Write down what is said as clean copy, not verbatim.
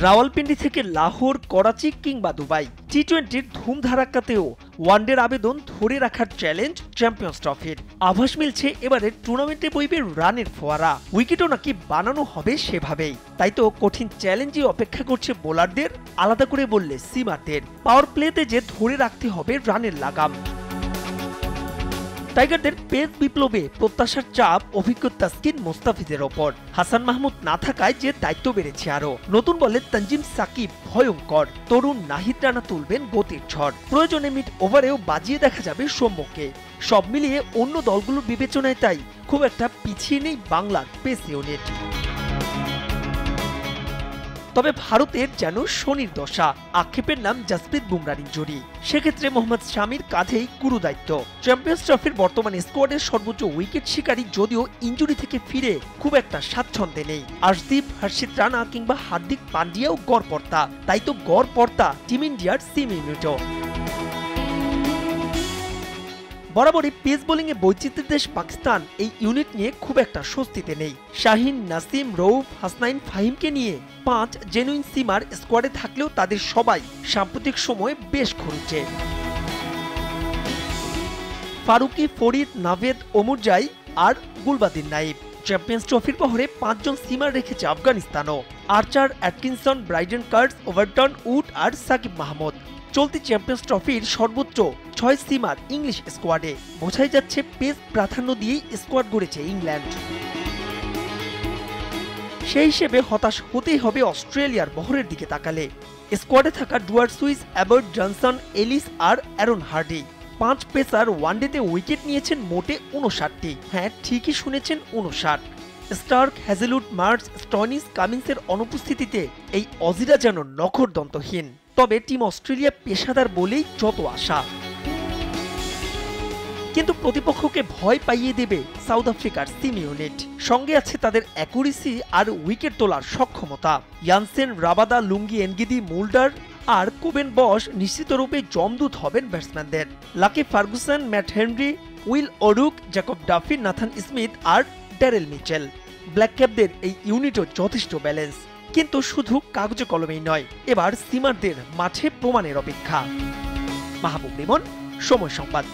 রাওয়ালপিন্ডি থেকে লাহোর, করাচি কিংবা দুবাই, টি-20-র ধুমধারাক্কাতেও ওয়ানডের আবেদন ধরে রাখার চ্যালেঞ্জ চ্যাম্পিয়ন্স ট্রফির। আভাস মিলছে এবারের টুর্নামেন্টে বইবে রানের ফোয়ারা, উইকেটও নাকি বানানো হবে সেভাবেই। তাই তো কঠিন চ্যালেঞ্জই অপেক্ষা করছে বোলারদের, আলাদা করে বললে সিমারদের। পাওয়ার প্লেতে যে ধরে রাখতে হবে রানের লাগাম। টাইগারদের পেস বিপ্লবে প্রত্যাশার চাপ অভিজ্ঞ তাসকিন মোস্তাফিজের ওপর। হাসান মাহমুদ না থাকায় যে দায়িত্ব বেড়েছে আরো। নতুন বলে তানজিম সাকিব ভয়ঙ্কর, তরুণ নাহিদ রানা তুলবেন গতির ঝড়। প্রয়োজনে মিড ওভারেও বাজিয়ে দেখা যাবে সৌম্যকে। সব মিলিয়ে অন্য দলগুলোর বিবেচনায় তাই খুব একটা পিছিয়ে নেই বাংলার পেস ইউনিট। তবে ভারতের যেন শনির দশা, আক্ষেপের নাম জাসপ্রীত বুমরার ইনজুরি। সেক্ষেত্রে মোহাম্মদ শামির কাঁধেই গুরু দায়িত্ব। চ্যাম্পিয়ন্স ট্রফির বর্তমানে স্কোয়াডের সর্বোচ্চ উইকেট শিকারী, যদিও ইনজুরি থেকে ফিরে খুব একটা স্বাচ্ছন্দ্যে নেই। আর্শদীপ, হর্ষিত রানা কিংবা হার্দিক পান্ডিয়াও গড়পড়তা। তাই তো গড়পড়তা টিম ইন্ডিয়ার সিম ইউনিটও। বরাবরই পেস বোলিংয়ে বৈচিত্র্যের দেশ পাকিস্তান এই ইউনিট নিয়ে খুব একটা স্বস্তিতে নেই। শাহিন, নাসিম, রৌফ, হাসনাইন, ফাহিমকে নিয়ে 5 জেনুইন সিমার স্কোয়াডে থাকলেও তাদের সবাই সাম্প্রতিক সময়ে বেশ খরুচে। ফারুকি, ফরিদ, নাভেদ, ওমরজাই আর গুলবাদিন নাইব। চ্যাম্পিয়ন্স ট্রফির পহরে 5 জন সিমার রেখেছে আফগানিস্তানও। Archer, Atkinson, Brydon Carse, Overton, Wood আর সাকিব মাহমুদ। চলতি চ্যাম্পিয়ন্স ট্রফির সর্বোচ্চ 6 সিমার ইংলিশ স্কোয়াডে। বোঝাই যাচ্ছে পেস প্রাধান্য দিয়েই স্কোয়াড গড়েছে ইংল্যান্ড। সেই হিসেবে হতাশ হতেই হবে অস্ট্রেলিয়ার বহরের দিকে তাকালে। স্কোয়াডে থাকা ডুয়ার্ট সুইস, অ্যাবার্ট, জনসন, এলিস আর অ্যারন হার্ডি। 5 পেসার ওয়ানডেতে উইকেট নিয়েছেন মোটে 59টি। হ্যাঁ, ঠিকই শুনেছেন, 59। স্টার্ক, হ্যাজেলউড, মার্স, স্টয়নিস, কামিন্সের অনুপস্থিতিতে এই অজিরা যেন নখরদন্তহীন। তবে টিম অস্ট্রেলিয়া পেশাদার বলেই যত আশা। কিন্তু প্রতিপক্ষকে ভয় পাইয়ে দেবে সাউথ আফ্রিকার সিম ইউনিট। সঙ্গে আছে তাদের অ্যাকুরেসি আর উইকেট তোলার সক্ষমতা। Jansen, Rabada, Lungi, Ngidi, Mulder আর কোবেন বশ নিশ্চিতরূপে জমদূত হবেন ব্যাটসম্যানদের। Lockie Ferguson, Matt Henry, Will O'Rourke, Jacob Duffy, Nathan Smith আর ড্যারেল মিচেল। ব্ল্যাক ক্যাপদের এই ইউনিটও যথেষ্ট ব্যালেন্স। কিন্তু শুধু কাগজে কলমেই নয়, এবার সিমারদের মাঠে প্রমাণের অপেক্ষা। মাহবুব লিমন, সময় সংবাদ।